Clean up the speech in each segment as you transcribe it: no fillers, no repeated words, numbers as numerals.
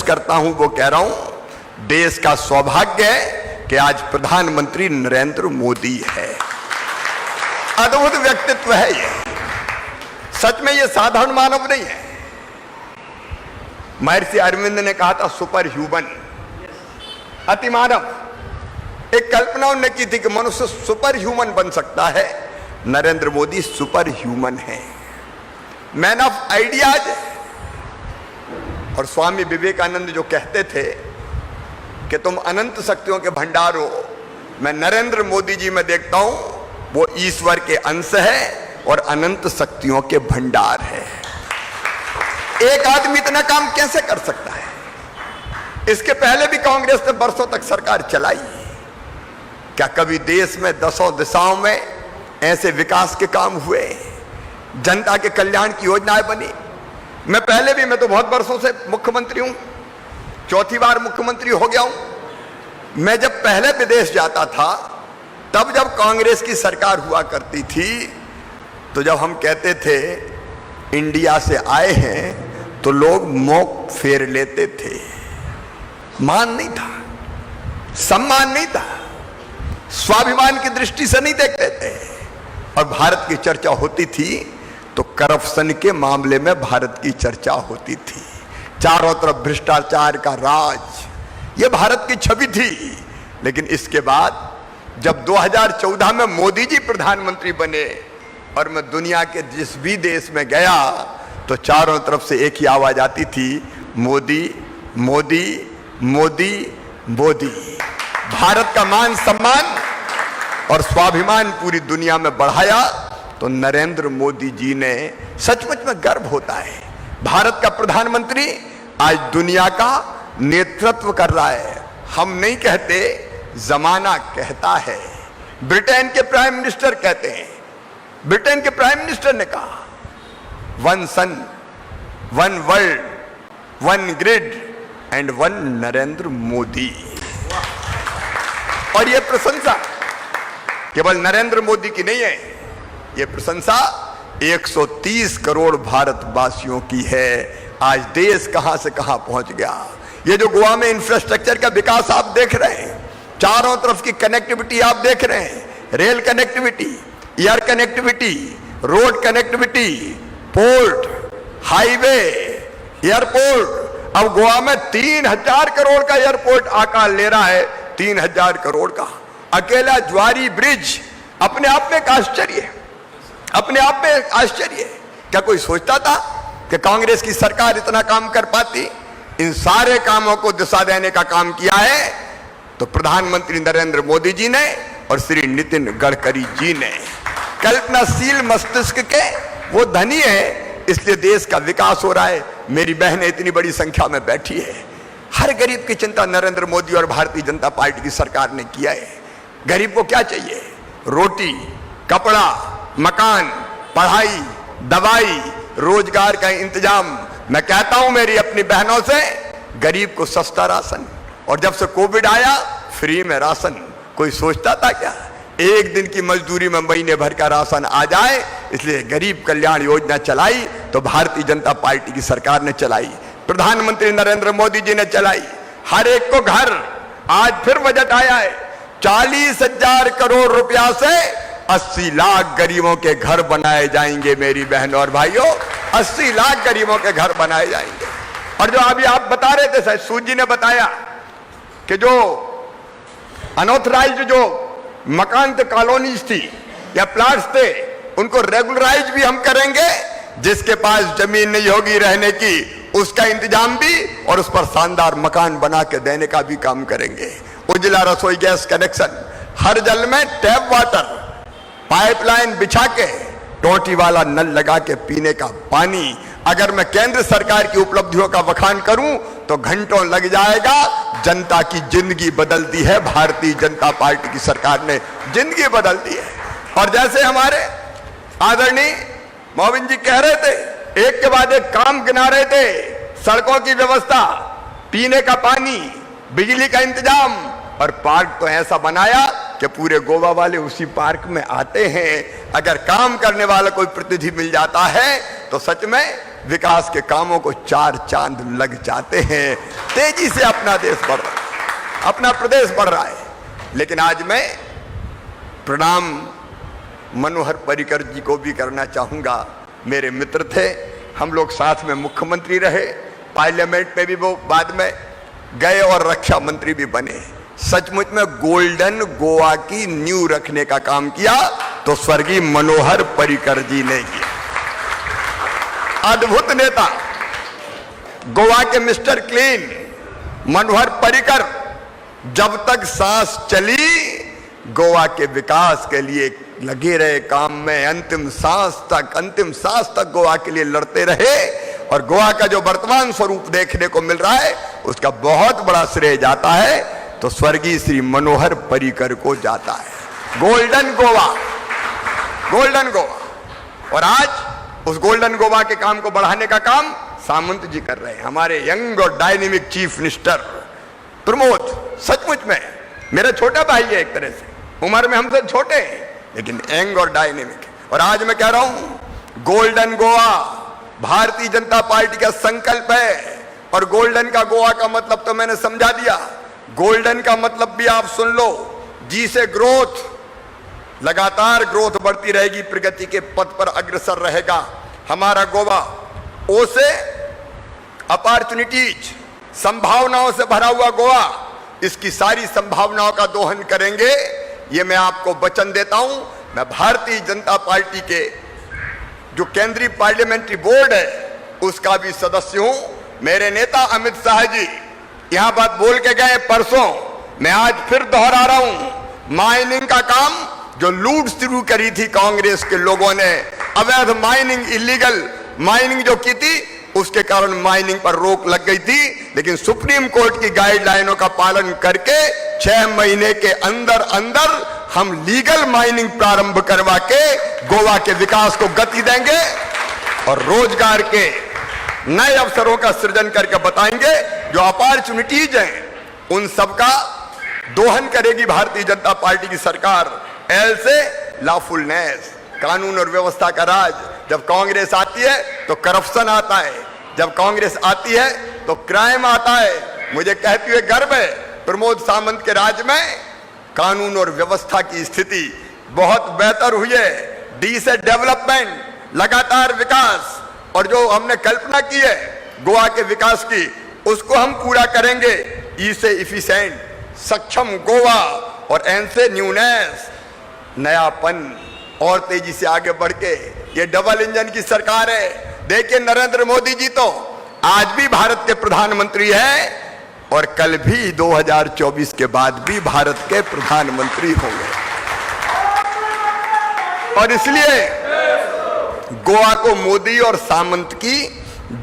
करता हूं वो कह रहा हूं, देश का सौभाग्य है कि आज प्रधानमंत्री नरेंद्र मोदी है। अद्भुत व्यक्तित्व है ये, सच में ये साधारण मानव नहीं है। महर्षि अरविंद ने कहा था सुपर ह्यूमन, अति मानव। एक कल्पना उन्होंने की थी कि मनुष्य सुपर ह्यूमन बन सकता है। नरेंद्र मोदी सुपर ह्यूमन है, मैन ऑफ आइडियाज। और स्वामी विवेकानंद जो कहते थे कि तुम अनंत शक्तियों के भंडार हो, मैं नरेंद्र मोदी जी में देखता हूं वो ईश्वर के अंश है और अनंत शक्तियों के भंडार है। एक आदमी इतना काम कैसे कर सकता है? इसके पहले भी कांग्रेस ने बरसों तक सरकार चलाई। क्या कभी देश में 10 दिशाओं में ऐसे विकास के काम हुए, जनता के कल्याण की योजनाएं बनी? मैं तो बहुत वर्षों से मुख्यमंत्री हूं, चौथी बार मुख्यमंत्री हो गया हूं। मैं जब पहले विदेश जाता था, तब जब कांग्रेस की सरकार हुआ करती थी, तो जब हम कहते थे इंडिया से आए हैं, तो लोग मुंह फेर लेते थे। मान नहीं था, सम्मान नहीं था, स्वाभिमान की दृष्टि से नहीं देखते थे। और भारत की चर्चा होती थी तो करप्शन के मामले में भारत की चर्चा होती थी। चारों तरफ भ्रष्टाचार का राज, यह भारत की छवि थी। लेकिन इसके बाद जब 2014 में मोदी जी प्रधानमंत्री बने और मैं दुनिया के जिस भी देश में गया तो चारों तरफ से एक ही आवाज आती थी, मोदी मोदी मोदी मोदी। भारत का मान सम्मान और स्वाभिमान पूरी दुनिया में बढ़ाया तो नरेंद्र मोदी जी ने, सचमुच में गर्व होता है। भारत का प्रधानमंत्री आज दुनिया का नेतृत्व कर रहा है। हम नहीं कहते, जमाना कहता है। ब्रिटेन के प्राइम मिनिस्टर कहते हैं, ब्रिटेन के प्राइम मिनिस्टर ने कहा, one sun, one world, one grid and one Narendra Modi. और यह प्रशंसा केवल नरेंद्र मोदी की नहीं है, यह प्रशंसा 130 करोड़ भारतवासियों की है। आज देश कहां से कहां पहुंच गया। ये जो गोवा में इंफ्रास्ट्रक्चर का विकास आप देख रहे हैं, चारों तरफ की कनेक्टिविटी आप देख रहे हैं, rail connectivity, air connectivity, road connectivity, port, highway, airport. अब गोवा में 3000 करोड़ का एयरपोर्ट आकार ले रहा है, 3000 करोड़ का। अकेला ज्वारी ब्रिज अपने आप में एक आश्चर्य है, अपने आप में एक आश्चर्य है। क्या कोई सोचता था कि कांग्रेस की सरकार इतना काम कर पाती? इन सारे कामों को दिशा देने का काम किया है तो प्रधानमंत्री नरेंद्र मोदी जी ने और श्री नितिन गडकरी जी ने। कल्पनाशील मस्तिष्क के वो धनी है, इसलिए देश का विकास हो रहा है। मेरी बहनें इतनी बड़ी संख्या में बैठी है। हर गरीब की चिंता नरेंद्र मोदी और भारतीय जनता पार्टी की सरकार ने किया है। गरीब को क्या चाहिए? रोटी, कपड़ा, मकान, पढ़ाई, दवाई, रोजगार का इंतजाम। मैं कहता हूं मेरी अपनी बहनों से, गरीब को सस्ता राशन, और जब से कोविड आया फ्री में राशन। कोई सोचता था क्या एक दिन की मजदूरी में महीने भर का राशन आ जाए? इसलिए गरीब कल्याण योजना चलाई तो भारतीय जनता पार्टी की सरकार ने चलाई, प्रधानमंत्री नरेंद्र मोदी जी ने चलाई। हर एक को घर, आज फिर बजट आया है, 40,000 करोड़ रुपया से 80 लाख गरीबों के घर बनाए जाएंगे। मेरी बहनों और भाइयों, 80 लाख गरीबों के घर बनाए जाएंगे। और जो अभी आप बता रहे थे, शायद सूद जी ने बताया कि जो अनऑथराइज्ड जो मकान थे, कॉलोनीज थी या प्लाट्स थे, उनको रेगुलराइज भी हम करेंगे। जिसके पास जमीन नहीं होगी रहने की, उसका इंतजाम भी, और उस पर शानदार मकान बना के देने का भी काम करेंगे। उजला रसोई गैस कनेक्शन, हर जल में टैप वाटर, पाइपलाइन बिछा के, टोटी वाला नल लगा के पीने का पानी। अगर मैं केंद्र सरकार की उपलब्धियों का बखान करूं तो घंटों लग जाएगा। जनता की जिंदगी बदल दी है, भारतीय जनता पार्टी की सरकार ने जिंदगी बदल दी है। और जैसे हमारे आदरणीय मोविन जी कह रहे थे, एक के बाद एक काम गिना रहे थे, सड़कों की व्यवस्था, पीने का पानी, बिजली का इंतजाम, और पार्क तो ऐसा बनाया कि पूरे गोवा वाले उसी पार्क में आते हैं। अगर काम करने वाला कोई प्रतिनिधि मिल जाता है तो सच में विकास के कामों को 4 चांद लग जाते हैं। तेजी से अपना देश बढ़ रहा है, अपना प्रदेश बढ़ रहा है। लेकिन आज मैं प्रणाम मनोहर पर्रिकर जी को भी करना चाहूंगा। मेरे मित्र थे, हम लोग साथ में मुख्यमंत्री रहे, पार्लियामेंट में भी वो बाद में गए और रक्षा मंत्री भी बने। सचमुच में गोल्डन गोवा की नींव रखने का काम किया तो स्वर्गीय मनोहर पर्रिकर जी ने किया। अद्भुत नेता, गोवा के मिस्टर क्लीन मनोहर पर्रिकर जब तक सांस चली गोवा के विकास के लिए लगे रहे काम में, अंतिम सांस तक गोवा के लिए लड़ते रहे। और गोवा का जो वर्तमान स्वरूप देखने को मिल रहा है उसका बहुत बड़ा श्रेय जाता है तो स्वर्गीय श्री मनोहर पर्रिकर को जाता है। Golden Goa, golden Goa. और आज उस गोल्डन गोवा के काम को बढ़ाने का काम सामंत जी कर रहे हैं, हमारे यंग और डायनेमिक चीफ मिनिस्टर प्रमोद। सचमुच में मेरा छोटा भाई है, एक तरह से उम्र में हमसे छोटे हैं, लेकिन यंग और डायनेमिक। और आज मैं कह रहा हूं गोल्डन गोवा भारतीय जनता पार्टी का संकल्प है। और गोल्डन का गोवा का मतलब तो मैंने समझा दिया। गोल्डन का मतलब भी आप सुन लो, जी से ग्रोथ, लगातार ग्रोथ बढ़ती रहेगी, प्रगति के पथ पर अग्रसर रहेगा हमारा गोवा। ओ से अपॉर्चुनिटीज, संभावनाओं से भरा हुआ गोवा, इसकी सारी संभावनाओं का दोहन करेंगे, ये मैं आपको वचन देता हूं। मैं भारतीय जनता पार्टी के जो केंद्रीय पार्लियामेंट्री बोर्ड है उसका भी सदस्य हूं। मेरे नेता अमित शाह जी यहां बात बोल के गए परसों, मैं आज फिर दोहरा रहा हूं। माइनिंग का काम जो लूट शुरू करी थी कांग्रेस के लोगों ने, अवैध माइनिंग, इलीगल माइनिंग जो की थी, उसके कारण माइनिंग पर रोक लग गई थी। लेकिन सुप्रीम कोर्ट की गाइडलाइनों का पालन करके 6 महीने के अंदर अंदर हम लीगल माइनिंग प्रारंभ करवा के गोवा के विकास को गति देंगे और रोजगार के नए अवसरों का सृजन करके बताएंगे। जो अपॉर्चुनिटीज हैं उन सबका दोहन करेगी भारतीय जनता पार्टी की सरकार। एल से लॉफुलनेस, कानून और व्यवस्था का राज। जब कांग्रेस आती है तो करप्शन आता है, जब कांग्रेस आती है तो क्राइम आता है। मुझे कहते हुए गर्व है, प्रमोद सावंत के राज में कानून और व्यवस्था की स्थिति बहुत बेहतर हुई है। डी से डेवलपमेंट, लगातार विकास, और जो हमने कल्पना की है गोवा के विकास की, उसको हम पूरा करेंगे। ई से इफिशिएंट, सक्षम गोवा, और एन से न्यूनेस, नयापन, और तेजी से आगे बढ़ के। ये डबल इंजन की सरकार है। देखिए नरेंद्र मोदी जी तो आज भी भारत के प्रधानमंत्री हैं और कल भी 2024 के बाद भी भारत के प्रधानमंत्री होंगे। और इसलिए गोवा को मोदी और सामंत की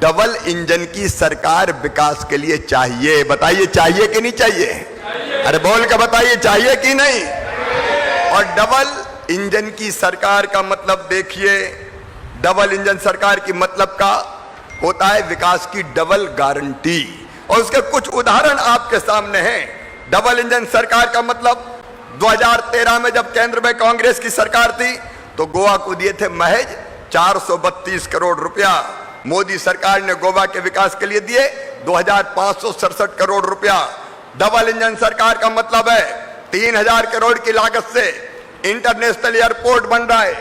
डबल इंजन की सरकार विकास के लिए चाहिए। बताइए चाहिए कि नहीं चाहिए? अरे बोल के बताइए चाहिए कि नहीं? और डबल इंजन की सरकार का मतलब देखिए, डबल इंजन सरकार की मतलब का होता है विकास की डबल गारंटी। और उसके कुछ उदाहरण आपके सामने हैं। डबल इंजन सरकार का मतलब 2013 में जब केंद्र में कांग्रेस की सरकार थी तो गोवा को दिए थे महज 432 करोड़ रुपया। मोदी सरकार ने गोवा के विकास के लिए दिए 2567 करोड़ रुपया। डबल इंजन सरकार का मतलब है 3000 करोड़ की लागत से इंटरनेशनल एयरपोर्ट बन रहा है।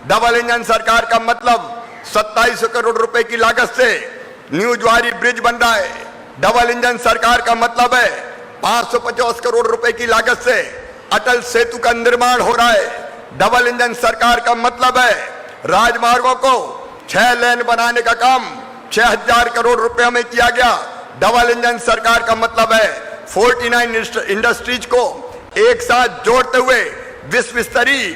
डबल इंजन सरकार का मतलब 2700 करोड़ रुपए की लागत से न्यू ज्वारी ब्रिज बन रहा है। डबल इंजन सरकार का मतलब है 550 करोड़ रुपए की लागत से अटल सेतु का निर्माण हो रहा है। डबल इंजन सरकार का मतलब है राजमार्गों को 6 लेन बनाने का काम 6000 करोड़ रुपए में किया गया। डबल इंजन सरकार का मतलब है 49 इंडस्ट्रीज को एक साथ जोड़ते हुए विश्व स्तरीय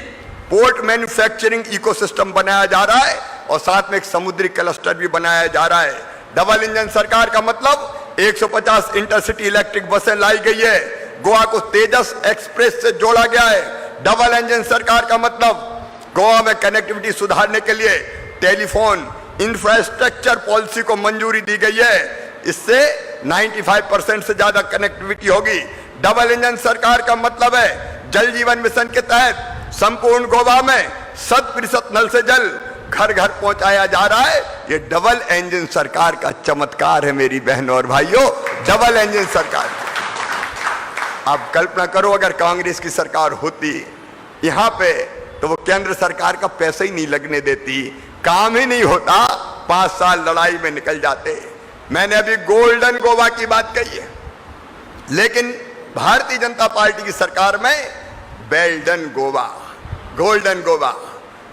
पोर्ट मैन्युफैक्चरिंग इकोसिस्टम बनाया जा रहा है और साथ में एक समुद्री क्लस्टर भी बनाया जा रहा है। डबल इंजन सरकार का मतलब 150 इंटरसिटी इलेक्ट्रिक बसें लाई गई है। गोवा को तेजस एक्सप्रेस से जोड़ा गया है। डबल इंजन सरकार का मतलब गोवा में कनेक्टिविटी सुधारने के लिए टेलीफोन इंफ्रास्ट्रक्चर पॉलिसी को मंजूरी दी गई है। इससे 95% से ज्यादा कनेक्टिविटी होगी। डबल इंजन सरकार का मतलब है जल जीवन मिशन के तहत संपूर्ण गोवा में 100% नल से जल, घर घर पहुंचाया जा रहा है। ये डबल इंजन सरकार का चमत्कार है मेरी बहनों और भाइयों, डबल इंजन सरकार। आप कल्पना करो अगर कांग्रेस की सरकार होती यहां पे तो वो केंद्र सरकार का पैसा ही नहीं लगने देती, काम ही नहीं होता, 5 साल लड़ाई में निकल जाते। मैंने अभी गोल्डन गोवा की बात कही है, लेकिन भारतीय जनता पार्टी की सरकार में बेल्डन गोवा, गोल्डन गोवा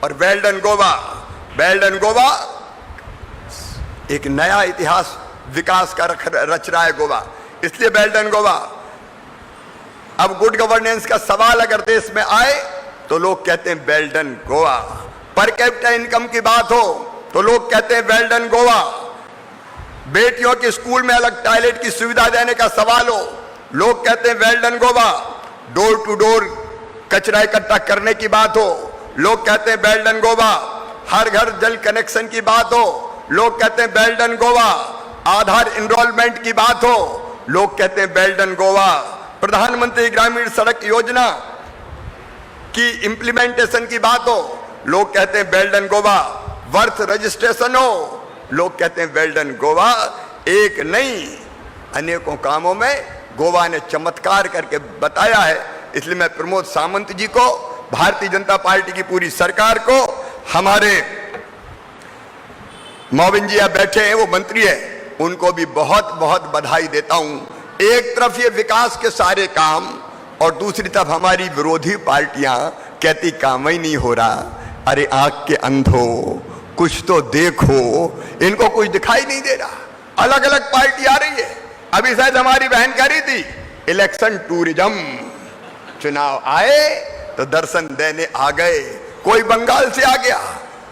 और बेल्डन गोवा। बेल्डन गोवा एक नया इतिहास विकास का रच रहा है गोवा, इसलिए बेल्डन गोवा। अब गुड गवर्नेंस का सवाल अगर देश में आए तो लोग कहते हैं बेल्डन गोवा। पर कैपिटा इनकम की बात हो तो लोग कहते हैं बेल्डन गोवा। बेटियों के स्कूल में अलग टॉयलेट की सुविधा देने का सवाल हो, लोग कहते हैं बेल्डन गोवा। डोर टू डोर कचरा इकट्ठा करने की बात हो, लोग कहते हैं बेल्डन गोवा। हर घर जल कनेक्शन की बात हो, लोग कहते हैं बेल्डन गोवा। आधार एनरोलमेंट की बात हो, लोग कहते हैं बेल्डन गोवा। प्रधानमंत्री ग्रामीण सड़क योजना की इंप्लीमेंटेशन की बात हो, लोग कहते हैं बेल्डन गोवा। वर्थ रजिस्ट्रेशन हो, लोग कहते हैं बेल्डन गोवा। एक नहीं अनेकों कामों में गोवा ने चमत्कार करके बताया है। इसलिए मैं प्रमोद सावंत जी को, भारतीय जनता पार्टी की पूरी सरकार को, हमारे मोबिन जी बैठे हैं वो मंत्री है, उनको भी बहुत बहुत बधाई देता हूं। एक तरफ ये विकास के सारे काम और दूसरी तरफ हमारी विरोधी पार्टियां कहती काम ही नहीं हो रहा। अरे आंख के अंधो कुछ तो देखो, इनको कुछ दिखाई नहीं दे रहा। अलग अलग पार्टी आ रही है। अभी शायद हमारी बहन कह रही थी इलेक्शन टूरिज्म, चुनाव आए तो दर्शन देने आ गए। कोई बंगाल से आ गया,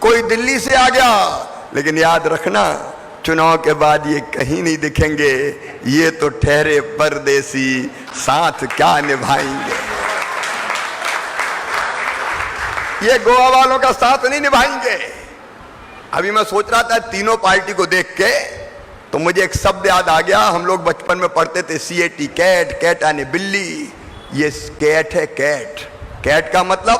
कोई दिल्ली से आ गया, लेकिन याद रखना चुनाव के बाद ये कहीं नहीं दिखेंगे। ये तो ठहरे परदेसी, साथ क्या निभाएंगे। ये गोवा वालों का साथ नहीं निभाएंगे। अभी मैं सोच रहा था तीनों पार्टी को देख के तो मुझे एक शब्द याद आ गया। हम लोग बचपन में पढ़ते थे CAT, कैट, कैट यानी बिल्ली। ये कैट है, कैट। कैट का मतलब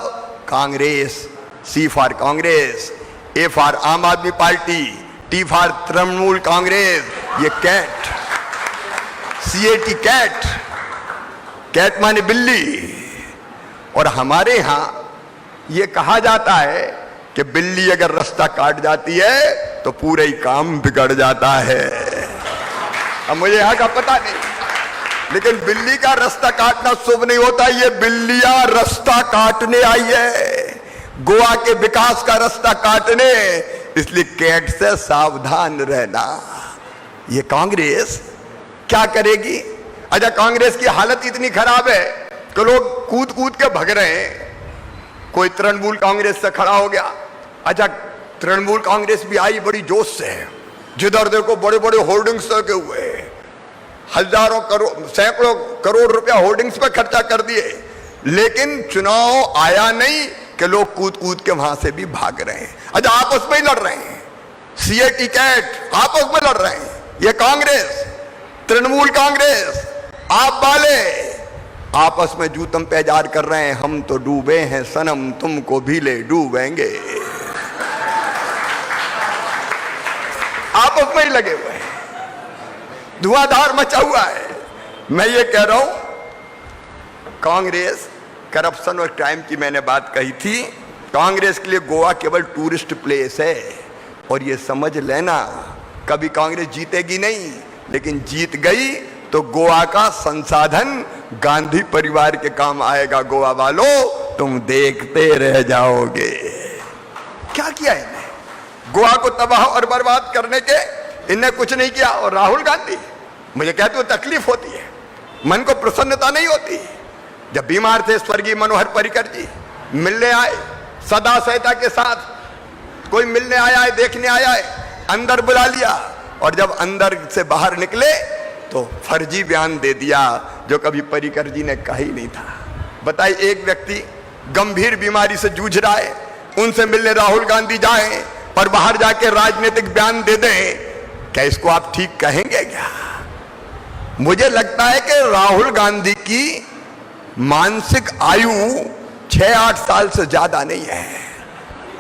Congress, C for Congress, A for आम आदमी party, T for Trinamool Congress. ये कैट, CAT कैट, कैट माने बिल्ली। और हमारे यहां ये कहा जाता है कि बिल्ली अगर रास्ता काट जाती है तो पूरा ही काम बिगड़ जाता है। अब मुझे यहां का पता नहीं, लेकिन बिल्ली का रास्ता काटना शुभ नहीं होता। ये बिल्लियां रास्ता काटने आई है, गोवा के विकास का रास्ता काटने। इसलिए कैट से सावधान रहना। ये कांग्रेस क्या करेगी? अच्छा, कांग्रेस की हालत इतनी खराब है कि लोग कूद कूद के भग रहे हैं। कोई तृणमूल कांग्रेस से खड़ा हो गया। अच्छा, तृणमूल कांग्रेस भी आई बड़ी जोश से, जिधर देखो बड़े बड़े होर्डिंग्स लगे हुए, हजारों करोड़, सैकड़ों करोड़ रुपया होर्डिंग्स पे खर्चा कर दिए, लेकिन चुनाव आया नहीं कि लोग कूद कूद के वहां से भी भाग रहे हैं। अच्छा, आपस में ही लड़ रहे हैं, CAT कैट आपस में लड़ रहे हैं। ये कांग्रेस, तृणमूल कांग्रेस, आप वाले आपस में जूतम पैजार कर रहे हैं। हम तो डूबे हैं सनम, तुमको भी ले डूबेंगे। आपस में ही लगे हुए हैं, धुआंधार मचा हुआ है। मैं ये कह रहा हूं, कांग्रेस करप्शन और क्राइम की मैंने बात कही थी। कांग्रेस के लिए गोवा केवल टूरिस्ट प्लेस है, और ये समझ लेना कभी कांग्रेस जीतेगी नहीं, लेकिन जीत गई तो गोवा का संसाधन गांधी परिवार के काम आएगा। गोवा वालों, तुम देखते रह जाओगे। क्या किया इन्हें? गोवा को तबाह और बर्बाद करने के इन्हें कुछ नहीं किया। और राहुल गांधी, मुझे कहते हो तकलीफ होती है, मन को प्रसन्नता नहीं होती। जब बीमार थे स्वर्गीय मनोहर पर्रिकर जी, मिलने आए सदा सहता के साथ, कोई मिलने आया है, देखने आया है, अंदर बुला लिया, और जब अंदर से बाहर निकले तो फर्जी बयान दे दिया जो कभी पर्रिकर जी ने कहा ही नहीं था। बताइए, एक व्यक्ति गंभीर बीमारी से जूझ रहा है, उनसे मिलने राहुल गांधी जाएं और बाहर जाके राजनीतिक बयान दे दें, क्या इसको आप ठीक कहेंगे क्या? मुझे लगता है कि राहुल गांधी की मानसिक आयु 6-8 साल से ज्यादा नहीं है।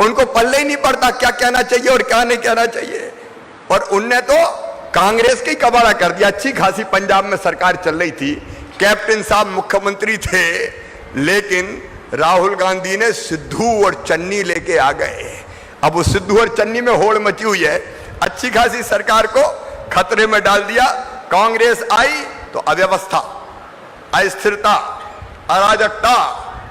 उनको पल्ले ही नहीं पड़ता क्या कहना चाहिए और क्या नहीं कहना चाहिए। और उनने तो कांग्रेस की कबाड़ा कर दिया। अच्छी खासी पंजाब में सरकार चल रही थी, कैप्टन साहब मुख्यमंत्री थे, लेकिन राहुल गांधी ने सिद्धू और चन्नी लेके आ गए। अब वो सिद्धू और चन्नी में होड़ मची हुई है। अच्छी खासी सरकार को खतरे में डाल दिया। कांग्रेस आई तो अव्यवस्था, अस्थिरता, अराजकता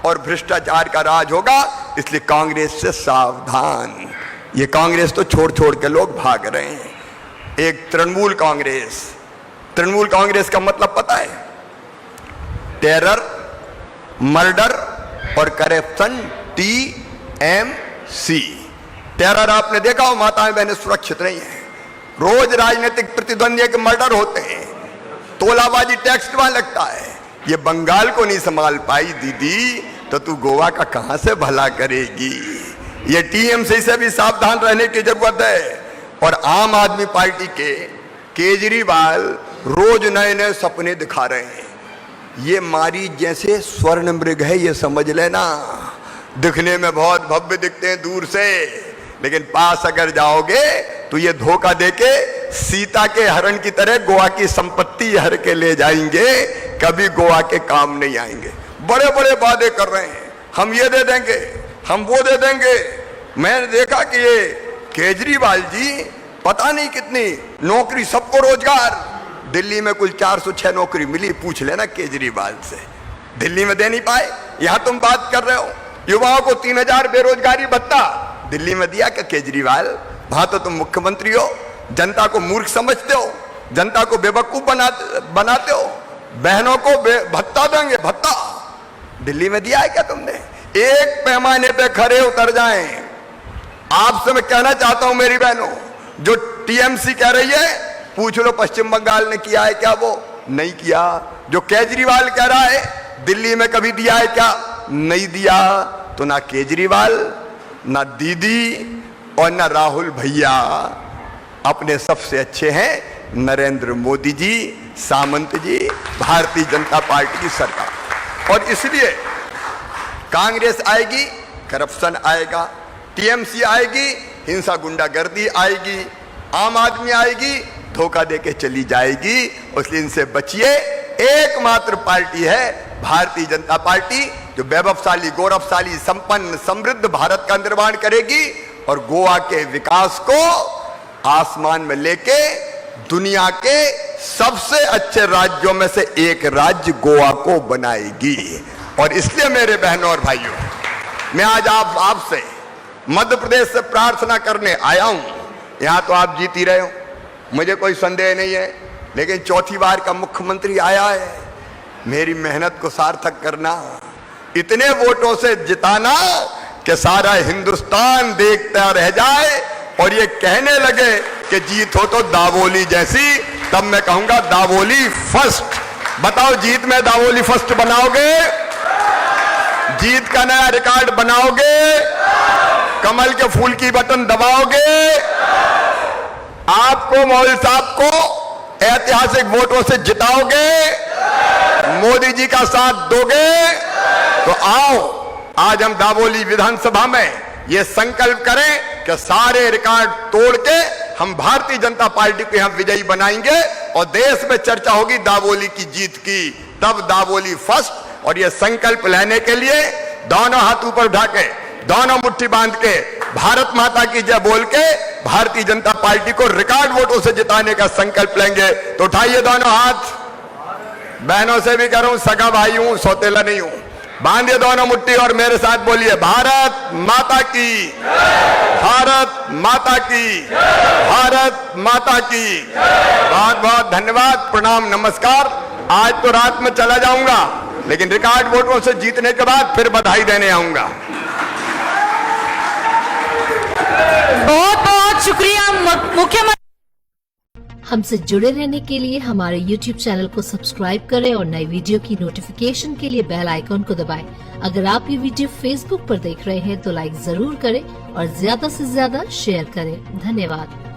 और भ्रष्टाचार का राज होगा। इसलिए कांग्रेस से सावधान। ये कांग्रेस तो छोड़ छोड़ के लोग भाग रहे हैं। एक तृणमूल कांग्रेस। तृणमूल कांग्रेस का मतलब पता है? टेरर, मर्डर और करप्शन, TMC। टेरर आपने देखा हो, माताएं बहनें सुरक्षित नहीं है। रोज राजनीतिक प्रतिद्वंदी के मर्डर होते हैं, तोलाबाजी टैक्स वहां लगता है। ये बंगाल को नहीं संभाल पाई दीदी, तो तू गोवा का कहां से भला करेगी। ये TMC से भी सावधान रहने की जरूरत है। और आम आदमी पार्टी के केजरीवाल रोज नए नए सपने दिखा रहे हैं। ये मारी जैसे स्वर्ण मृग है, ये समझ लेना। दिखने में बहुत भव्य दिखते हैं दूर से, लेकिन पास अगर जाओगे तो ये धोखा देके सीता के हरण की तरह गोवा की संपत्ति हर के ले जाएंगे, कभी गोवा के काम नहीं आएंगे। बड़े बड़े वादे कर रहे हैं, हम ये दे देंगे, हम वो दे देंगे। मैंने देखा कि ये केजरीवाल जी पता नहीं कितनी नौकरी, सबको रोजगार। दिल्ली में कुल 406 नौकरी मिली, पूछ लेना केजरीवाल से। दिल्ली में दे नहीं पाए। यहां तुम बात कर रहे हो युवाओं को 3000 बेरोजगारी भत्ता, दिल्ली में दिया क्या केजरीवाल? वहां तो तुम मुख्यमंत्री हो, जनता को मूर्ख समझते हो, जनता को बेवकूफ बनाते हो। बहनों को भत्ता देंगे, भत्ता दिल्ली में दिया है क्या तुमने? एक पैमाने पे खरे उतर जाएं। आपसे मैं कहना चाहता हूं मेरी बहनों, जो TMC कह रही है, पूछ लो पश्चिम बंगाल ने किया है क्या? वो नहीं किया। जो केजरीवाल कह रहा है, दिल्ली में कभी दिया है क्या? नहीं दिया। तो ना केजरीवाल, ना दीदी और ना राहुल भैया, अपने सबसे अच्छे हैं नरेंद्र मोदी जी, सामंत जी, भारतीय जनता पार्टी की सरकार। और इसलिए कांग्रेस आएगी, करप्शन आएगा, TMC आएगी, हिंसा गुंडागर्दी आएगी, आम आदमी आएगी, धोखा देके चली जाएगी। इसलिए इनसे बचिए। एकमात्र पार्टी है भारतीय जनता पार्टी, जो वैभवशाली, गौरवशाली, संपन्न, समृद्ध भारत का निर्माण करेगी और गोवा के विकास को आसमान में लेके दुनिया के सबसे अच्छे राज्यों में से एक राज्य गोवा को बनाएगी। और इसलिए मेरे बहनों और भाइयों, मैं आज आपसे मध्य प्रदेश से प्रार्थना करने आया हूं। यहां तो आप जीत ही रहे हो, मुझे कोई संदेह नहीं है, लेकिन चौथी बार का मुख्यमंत्री आया है। मेरी मेहनत को सार्थक करना, इतने वोटों से जिताना कि सारा हिंदुस्तान देखता रह जाए और ये कहने लगे कि जीत हो तो दावोली जैसी। तब मैं कहूंगा दावोली फर्स्ट। बताओ, जीत में दावोली फर्स्ट बनाओगे? जीत का नया रिकॉर्ड बनाओगे? कमल के फूल की बटन दबाओगे? आपको, मौलवी साहब को ऐतिहासिक वोटों से जिताओगे? मोदी जी का साथ दोगे? तो आओ, आज हम दावोली विधानसभा में ये संकल्प करें कि सारे रिकॉर्ड तोड़ के हम भारतीय जनता पार्टी को यहां विजयी बनाएंगे और देश में चर्चा होगी दावोली की जीत की। तब दावोली फर्स्ट। और ये संकल्प लेने के लिए दोनों हाथ ऊपर उठा के, दोनों मुट्ठी बांध के, भारत माता की जय बोल के भारतीय जनता पार्टी को रिकॉर्ड वोटों से जिताने का संकल्प लेंगे। तो उठाइए दोनों हाथ। बहनों से भी कह रहा हूं, सगा भाई हूं, सौतेला नहीं हूं। बांधिए दोनों मुट्ठी और मेरे साथ बोलिए, भारत माता की, भारत माता की, भारत माता की। बहुत बहुत धन्यवाद, प्रणाम, नमस्कार। आज तो रात में चला जाऊंगा, लेकिन रिकॉर्ड वोटों से जीतने के बाद फिर बधाई देने आऊंगा। बहुत बहुत शुक्रिया मुख्यमंत्री। हमसे जुड़े रहने के लिए हमारे YouTube चैनल को सब्सक्राइब करें और नई वीडियो की नोटिफिकेशन के लिए बेल आइकॉन को दबाएं। अगर आप ये वीडियो Facebook पर देख रहे हैं तो लाइक जरूर करें और ज्यादा से ज्यादा शेयर करें। धन्यवाद।